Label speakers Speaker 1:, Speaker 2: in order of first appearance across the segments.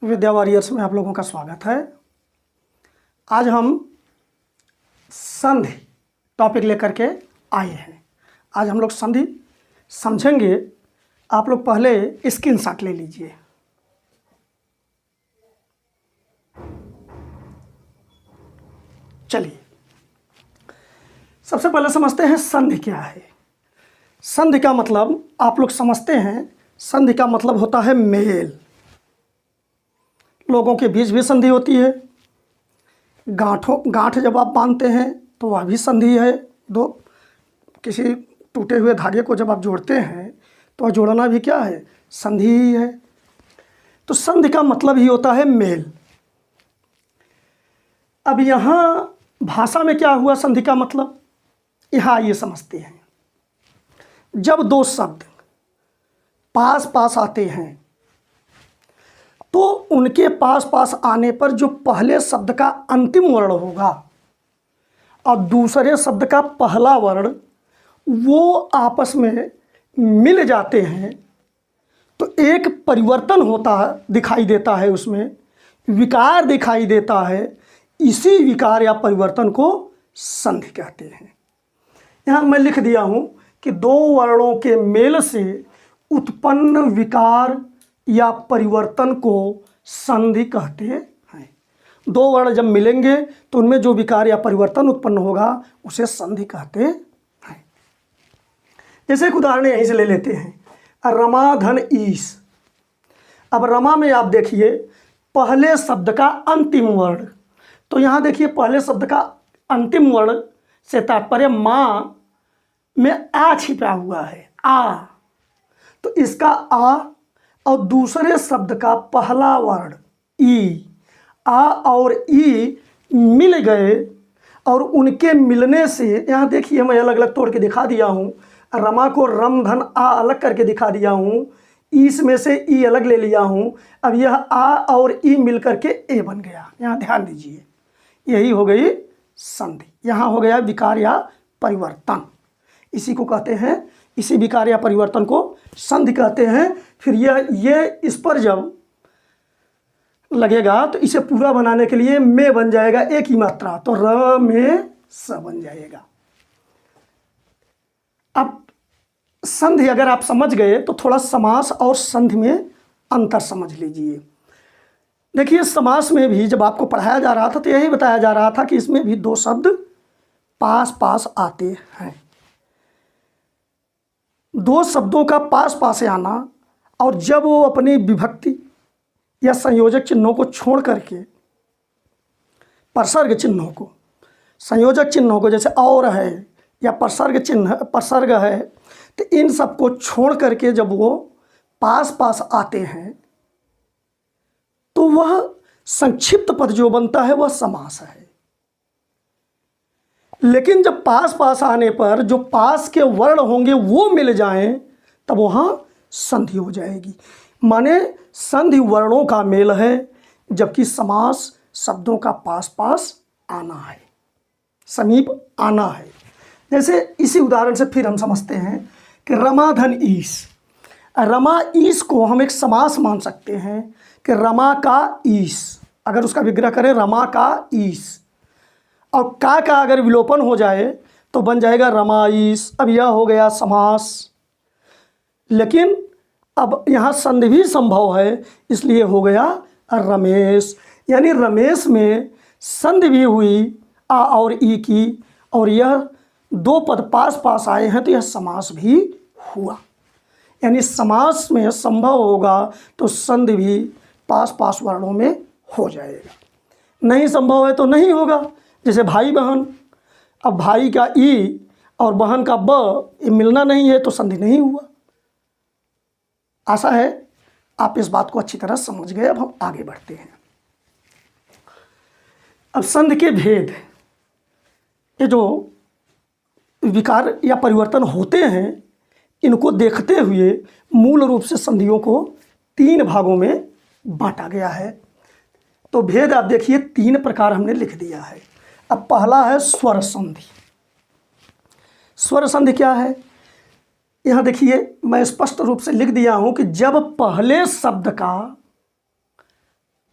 Speaker 1: विद्या warriors में आप लोगों का स्वागत है। आज हम संधि टॉपिक लेकर के आए हैं। आज हम लोग संधि समझेंगे। आप लोग पहले स्क्रीनशॉट ले लीजिए। चलिए, सबसे पहले समझते हैं संधि क्या है। संधि का मतलब आप लोग समझते हैं, संधि का मतलब होता है मेल। लोगों के बीच भी संधि होती है। गांठ जब आप बांधते हैं तो वह भी संधि है। दो किसी टूटे हुए धागे को जब आप जोड़ते हैं तो वह जोड़ना भी क्या है, संधि ही है। तो संधि का मतलब ही होता है मेल। अब यहाँ भाषा में क्या हुआ संधि का मतलब, यहाँ ये समझते हैं। जब दो शब्द पास पास आते हैं तो उनके पास पास आने पर जो पहले शब्द का अंतिम वर्ण होगा और दूसरे शब्द का पहला वर्ण वो आपस में मिल जाते हैं तो एक परिवर्तन होता है, दिखाई देता है, उसमें विकार दिखाई देता है। इसी विकार या परिवर्तन को संधि कहते हैं। यहाँ मैं लिख दिया हूँ कि दो वर्णों के मेल से उत्पन्न विकार या परिवर्तन को संधि कहते हैं। दो वर्ण जब मिलेंगे तो उनमें जो विकार या परिवर्तन उत्पन्न होगा उसे संधि कहते हैं। जैसे एक उदाहरण यहीं से ले लेते हैं, रमा धन ईश। अब रमा में आप देखिए पहले शब्द का अंतिम वर्ण, तो यहाँ देखिए पहले शब्द का अंतिम वर्ण से तात्पर्य माँ में आ छिपा हुआ है, आ। तो इसका आ और दूसरे शब्द का पहला वर्ण ई, आ और ई मिल गए और उनके मिलने से, यहाँ देखिए मैं अलग अलग तोड़ के दिखा दिया हूँ। रमा को रम धन आ अलग करके दिखा दिया हूँ, ईस में से ई अलग ले लिया हूँ। अब यह आ और ई मिल करके ए बन गया। यहाँ ध्यान दीजिए, यही हो गई संधि। यहाँ हो गया विकार या परिवर्तन। इसी को कहते हैं, इसी विकार या परिवर्तन को संधि कहते हैं। फिर ये इस पर जब लगेगा तो इसे पूरा बनाने के लिए में बन जाएगा एक ही मात्रा, तो र में स बन जाएगा। अब संधि अगर आप समझ गए तो थोड़ा समास और संधि में अंतर समझ लीजिए। देखिए समास में भी जब आपको पढ़ाया जा रहा था तो यही बताया जा रहा था कि इसमें भी दो शब्द पास पास आते हैं। दो शब्दों का पास पास आना और जब वो अपनी विभक्ति या संयोजक चिन्हों को छोड़ करके परसर्ग चिन्हों को, संयोजक चिन्हों को, जैसे और है या परसर्ग चिन्ह, परसर्ग है, तो इन सब को छोड़ करके जब वो पास पास आते हैं तो वह संक्षिप्त पद जो बनता है वह समास है। लेकिन जब पास पास आने पर जो पास के वर्ण होंगे वो मिल जाएं तब वहाँ संधि हो जाएगी। माने संधि वर्णों का मेल है, जबकि समास शब्दों का पास पास आना है, समीप आना है। जैसे इसी उदाहरण से फिर हम समझते हैं कि रमा धन ईश। रमा ईश को हम एक समास मान सकते हैं कि रमा का ईश, अगर उसका विग्रह करें रमा का ईश, और का अगर विलोपन हो जाए तो बन जाएगा रमाईश। अब यह हो गया समास। लेकिन अब यहाँ संधि भी संभव है, इसलिए हो गया रमेश। यानी रमेश में संधि भी हुई आ और ई की, और यह दो पद पास पास आए हैं तो यह समास भी हुआ। यानी समास में संभव होगा तो संधि भी पास पास वर्णों में हो जाएगा, नहीं संभव है तो नहीं होगा। जैसे भाई बहन, अब भाई का ई और बहन का ब ये मिलना नहीं है तो संधि नहीं हुआ। आशा है आप इस बात को अच्छी तरह समझ गए। अब हम आगे बढ़ते हैं। अब संधि के भेद, ये जो विकार या परिवर्तन होते हैं इनको देखते हुए मूल रूप से संधियों को तीन भागों में बांटा गया है। तो भेद आप देखिए तीन प्रकार हमने लिख दिया है। अब पहला है स्वर संधि। स्वर संधि क्या है, यहाँ देखिए मैं स्पष्ट रूप से लिख दिया हूँ कि जब पहले शब्द का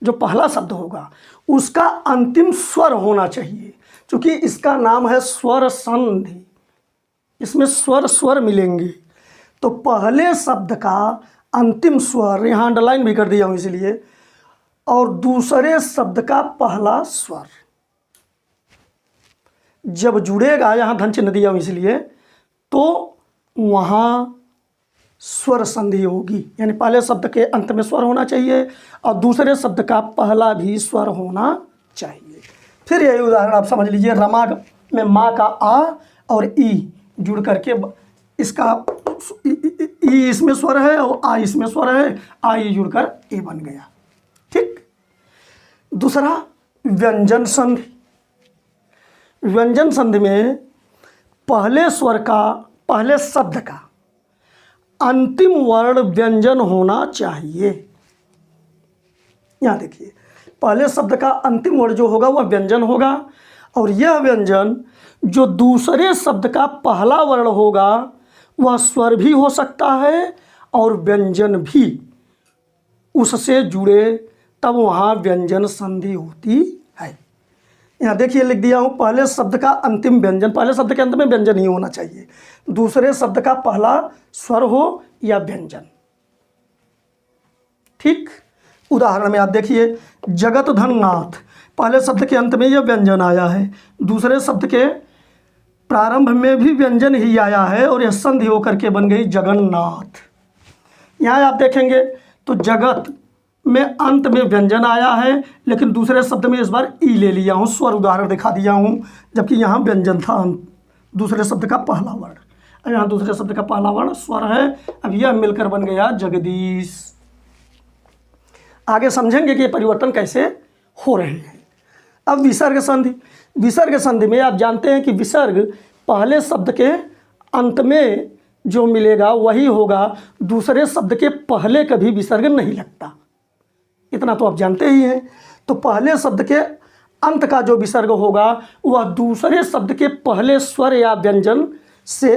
Speaker 1: जो पहला शब्द होगा उसका अंतिम स्वर होना चाहिए। क्योंकि इसका नाम है स्वर संधि, इसमें स्वर स्वर मिलेंगे। तो पहले शब्द का अंतिम स्वर, यहाँ अंडरलाइन भी कर दिया हूँ इसलिए, और दूसरे शब्द का पहला स्वर जब जुड़ेगा, यहाँ धन चिन्ह दिया हूँ इसलिए, तो वहाँ स्वर संधि होगी। यानी पहले शब्द के अंत में स्वर होना चाहिए और दूसरे शब्द का पहला भी स्वर होना चाहिए। फिर यही उदाहरण आप समझ लीजिए, रमा में माँ का आ और ई जुड़ करके इसका ई इसमें स्वर है और आ इसमें स्वर है, आ ई जुड़कर ए बन गया। ठीक। दूसरा व्यंजन संधि। व्यंजन संधि में पहले स्वर का, पहले शब्द का अंतिम वर्ण व्यंजन होना चाहिए। यहाँ देखिए, पहले शब्द का अंतिम वर्ण जो होगा वह व्यंजन होगा, और यह व्यंजन जो दूसरे शब्द का पहला वर्ण होगा वह स्वर भी हो सकता है और व्यंजन भी उससे जुड़े, तब वहाँ व्यंजन संधि होती है। यहाँ देखिए लिख दिया हूँ, पहले शब्द का अंतिम व्यंजन, पहले शब्द के अंत में व्यंजन ही होना चाहिए, दूसरे शब्द का पहला स्वर हो या व्यंजन। ठीक। उदाहरण में आप देखिए, जगत धन नाथ, पहले शब्द के अंत में यह व्यंजन आया है, दूसरे शब्द के प्रारंभ में भी व्यंजन ही आया है और यह संधि होकर के बन गई जगन्नाथ। यहाँ आप देखेंगे तो जगत में अंत में व्यंजन आया है, लेकिन दूसरे शब्द में इस बार ई ले लिया हूँ, स्वर उदाहरण दिखा दिया हूँ, जबकि यहाँ व्यंजन था दूसरे शब्द का पहला वर्ण। यहाँ दूसरे शब्द का पहला वर्ण स्वर है, अब यह मिलकर बन गया जगदीश। आगे समझेंगे कि ये परिवर्तन कैसे हो रहे हैं। अब विसर्ग संधि। विसर्ग संधि में आप जानते हैं कि विसर्ग पहले शब्द के अंत में जो मिलेगा वही होगा, दूसरे शब्द के पहले कभी विसर्ग नहीं लगता, इतना तो आप जानते ही हैं। तो पहले शब्द के अंत का जो विसर्ग होगा वह दूसरे शब्द के पहले स्वर या व्यंजन से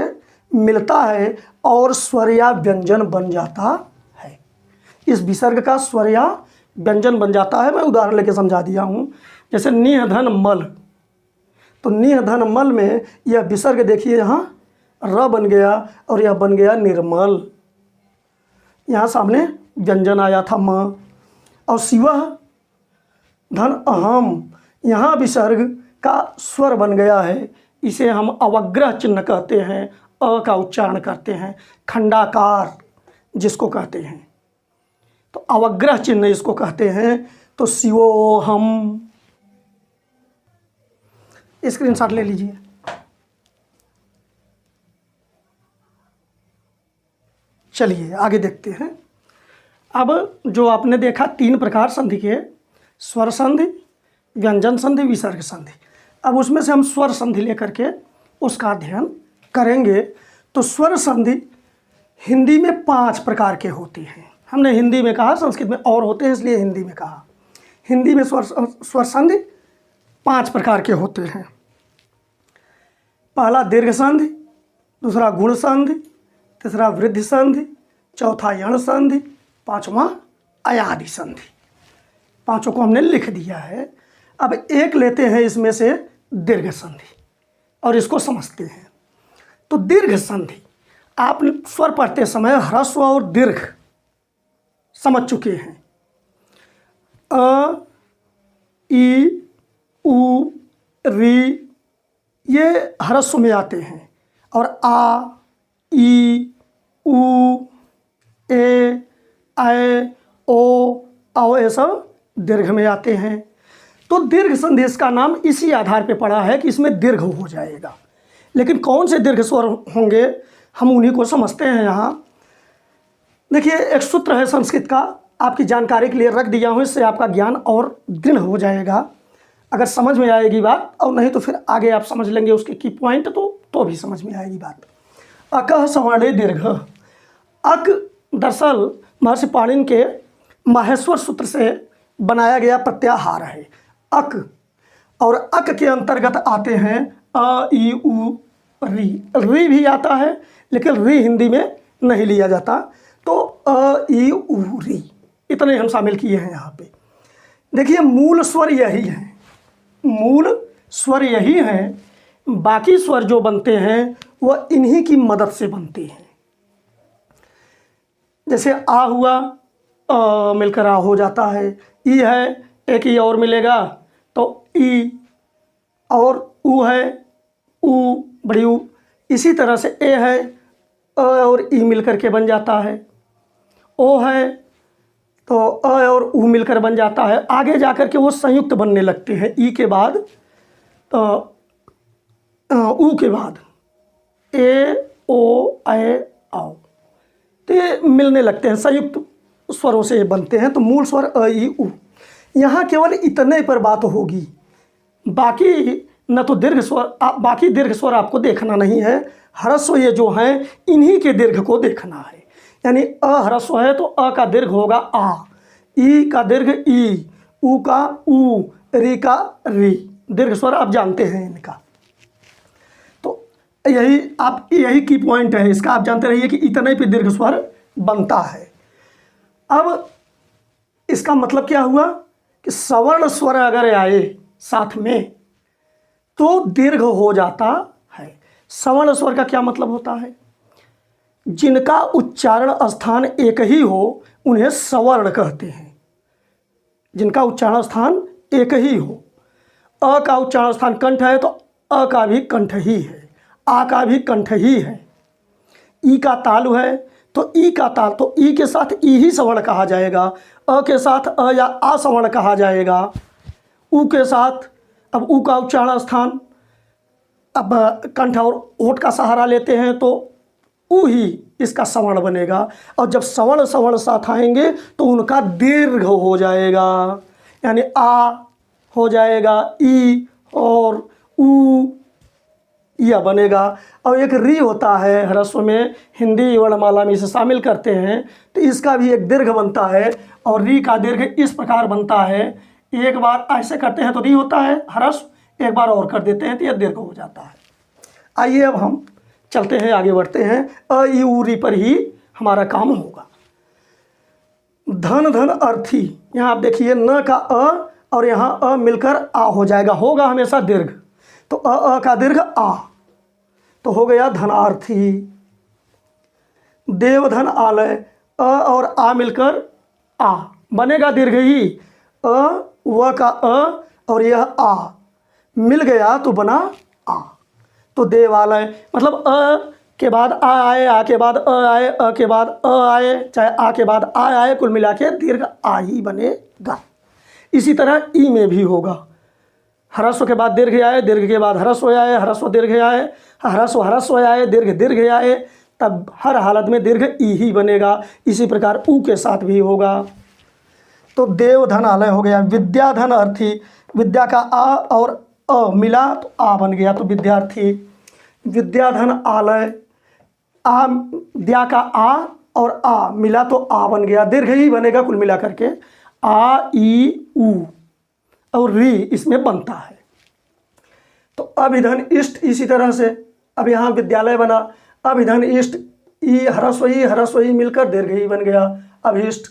Speaker 1: मिलता है और स्वर या व्यंजन बन जाता है। इस विसर्ग का स्वर या व्यंजन बन जाता है। मैं उदाहरण लेके समझा दिया हूँ, जैसे निह धन मल, तो निह धन मल में यह विसर्ग देखिए, यहाँ र बन गया और यह बन गया निर्मल। यहाँ सामने व्यंजन आया था म। और शिवः धन अहम, यहाँ विसर्ग का स्वर बन गया है, इसे हम अवग्रह चिन्ह कहते हैं, अ का उच्चारण करते हैं, खंडाकार जिसको कहते हैं, तो अवग्रह चिन्ह इसको कहते हैं। तो शिवोहम, स्क्रीनशॉट ले लीजिए। चलिए आगे देखते हैं। अब जो आपने देखा 3 प्रकार संधि के, स्वर संधि, व्यंजन संधि, विसर्ग संधि, अब उसमें से हम स्वर संधि लेकर के उसका अध्ययन करेंगे। तो स्वर संधि हिंदी में 5 प्रकार के होते हैं। हमने हिंदी में कहा, संस्कृत में और होते हैं इसलिए हिंदी में कहा। हिंदी में स्वर संधि 5 प्रकार के होते हैं। पहला दीर्घ संधि, दूसरा गुण संधि, तीसरा वृद्धि संधि, चौथा यण संधि, पांचवा अयादि संधि। पांचों को हमने लिख दिया है। अब एक लेते हैं इसमें से दीर्घ संधि और इसको समझते हैं। तो दीर्घ संधि आप स्वर पढ़ते समय ह्रस्व और दीर्घ समझ चुके हैं। अ, ई, उ, री ये ह्रस्व में आते हैं, और आ, ई, उ, ए, ऐ, ओ, औ ये सब दीर्घ में आते हैं। तो दीर्घ संधि इसका नाम इसी आधार पे पड़ा है कि इसमें दीर्घ हो जाएगा। लेकिन कौन से दीर्घ स्वर होंगे हम उन्हीं को समझते हैं। यहाँ देखिए एक सूत्र है संस्कृत का, आपकी जानकारी के लिए रख दिया हूँ, इससे आपका ज्ञान और दृढ़ हो जाएगा अगर समझ में आएगी बात, और नहीं तो फिर आगे आप समझ लेंगे उसके की पॉइंट, तो भी समझ में आएगी बात। अकः सवर्णे दीर्घ। अक दरअसल महर्षि पाणिनि के माहेश्वर सूत्र से बनाया गया प्रत्याहार है अक, और अक के अंतर्गत आते हैं अ, ई, उ, री। री भी आता है लेकिन री हिंदी में नहीं लिया जाता, तो अ, ई, उ, री इतने हम शामिल किए हैं यहाँ पे। देखिए मूल स्वर यही है, मूल स्वर यही है, बाकी स्वर जो बनते हैं वह इन्हीं की मदद से बनते हैं। जैसे आ हुआ, मिलकर आ हो जाता है। ई है, एक ई और मिलेगा तो ई, और ऊ है, ऊ बड़ी ऊ। इसी तरह से ए है, अ और ई मिलकर के बन जाता है। ओ है तो अ और ऊ मिलकर बन जाता है। आगे जाकर के वो संयुक्त बनने लगते हैं। ई के बाद तो ऊ के बाद ए ओ ए आओ, तो ये मिलने लगते हैं, संयुक्त स्वरों से बनते हैं। तो मूल स्वर अ ई उ। यहाँ केवल इतने पर बात होगी, बाकी न तो दीर्घ स्वर, बाकी दीर्घ स्वर आपको देखना नहीं है। ह्रस्व ये जो हैं इन्हीं के दीर्घ को देखना है। यानी अ ह्रस्व है तो अ का दीर्घ होगा आ, ई का दीर्घ ई, ऊ का ऊ, री का री। दीर्घ स्वर आप जानते हैं इनका। तो यही की पॉइंट है इसका, आप जानते रहिए कि इतने पे दीर्घ स्वर बनता है। अब इसका मतलब क्या हुआ कि सवर्ण स्वर अगर आए साथ में तो दीर्घ हो जाता है। सवर्ण स्वर का क्या मतलब होता है? जिनका उच्चारण स्थान एक ही हो उन्हें सवर्ण कहते हैं। जिनका उच्चारण स्थान एक ही हो। अ का उच्चारण स्थान कंठ है तो अ का भी कंठ ही है, आ का भी कंठ ही है। ई का तालु है तो ई का ताल, तो ई के साथ ई ही सवर्ण कहा जाएगा। अ के साथ अ या आ सवर्ण कहा जाएगा। ऊ के साथ, अब ऊ का उच्चारण स्थान अब कंठ और होठ का सहारा लेते हैं तो ऊ ही इसका सवर्ण बनेगा। और जब सवर्ण सवर्ण साथ आएंगे तो उनका दीर्घ हो जाएगा, यानी आ हो जाएगा, ई और ऊ यह बनेगा। और एक री होता है ह्रस्व में, हिंदी वर्णमाला में इसे शामिल करते हैं तो इसका भी एक दीर्घ बनता है। और री का दीर्घ इस प्रकार बनता है, एक बार ऐसे करते हैं तो री होता है ह्रस्व, एक बार और कर देते हैं तो यह दीर्घ हो जाता है। आइए अब हम चलते हैं, आगे बढ़ते हैं। अ ई उ री पर ही हमारा काम होगा। धन धन अर्थी, यहाँ आप देखिए न का अ और यहाँ अ मिलकर आ हो जाएगा, होगा हमेशा दीर्घ। तो अ का दीर्घ आ, तो हो गया धनार्थी। देवधन आलय, अ और आ मिलकर आ बनेगा दीर्घ ही। अ व का अ और यह आ मिल गया तो बना आ। तो देवालय मतलब अ के बाद आ आए, आ के बाद अ आए, अ के बाद अ आए, चाहे आ के बाद आ आए, कुल मिला के दीर्घ आ ही बनेगा। इसी तरह ई में भी होगा। ह्रस्व के बाद दीर्घ आए, दीर्घ के बाद ह्रस्व आए, ह्रस्व दीर्घ आए, ह्रस्व आए, दीर्घ दीर्घ आए, तब हर हालत में दीर्घ ई ही बनेगा। इसी प्रकार ऊ के साथ भी होगा। तो देव धन आलय हो गया। विद्या धन अर्थी, विद्या का आ और अ मिला तो आ बन गया, तो विद्यार्थी। विद्या धन आलय, आ द्या का आ और आ मिला तो आ बन गया, दीर्घ ही बनेगा कुल मिला करके। आ ई ऊ और री इसमें बनता है। तो अभिधन इष्ट, इसी तरह से अब यहाँ विद्यालय बना। अभिधन इष्ट, ई ह्रस्व ई मिलकर दीर्घ ही बन गया, अभिष्ट।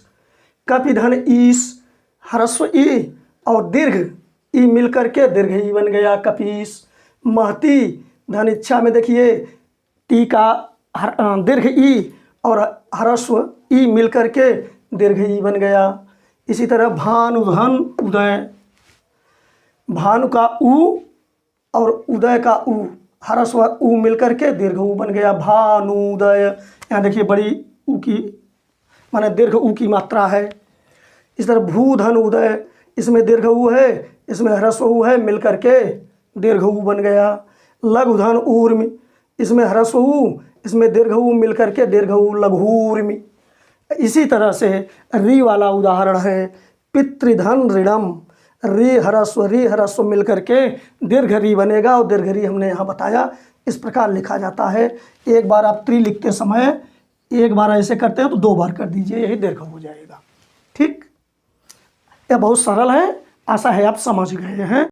Speaker 1: कपिधन ईश, ह्रस्व ई और दीर्घ ई मिलकर के दीर्घ ही बन गया, कपीस। महती धन इच्छा में देखिए टी का दीर्घ ई और ह्रस्व ई मिलकर के दीर्घ ई बन गया। इसी तरह भानुधन उदय, भानु का ऊ और उदय का ऊ, ह्रस्व ऊ मिलकर के दीर्घ ऊ बन गया, भानुदय। यहाँ देखिए बड़ी ऊ की माने दीर्घ ऊ की मात्रा है। इस तरह भूधन उदय, इसमें दीर्घ ऊ है, इसमें ह्रस्व ऊ है, मिलकर के दीर्घ ऊ बन गया। लघुधन ऊर्मि, इसमें ह्रस्व ऊ, इसमें दीर्घ ऊ मिलकर के दीर्घ ऊ लघूर्मि। इसी तरह से री वाला उदाहरण है पितृधन ऋणम, री ह्रस्व मिलकर के दीर्घ री बनेगा और दीर्घ री हमने यहाँ बताया। इस प्रकार लिखा जाता है। एक बार आप त्रि लिखते समय एक बार ऐसे करते हैं तो दो बार कर दीजिए, यही दीर्घ हो जाएगा। ठीक, यह बहुत सरल है, आशा है आप समझ गए हैं।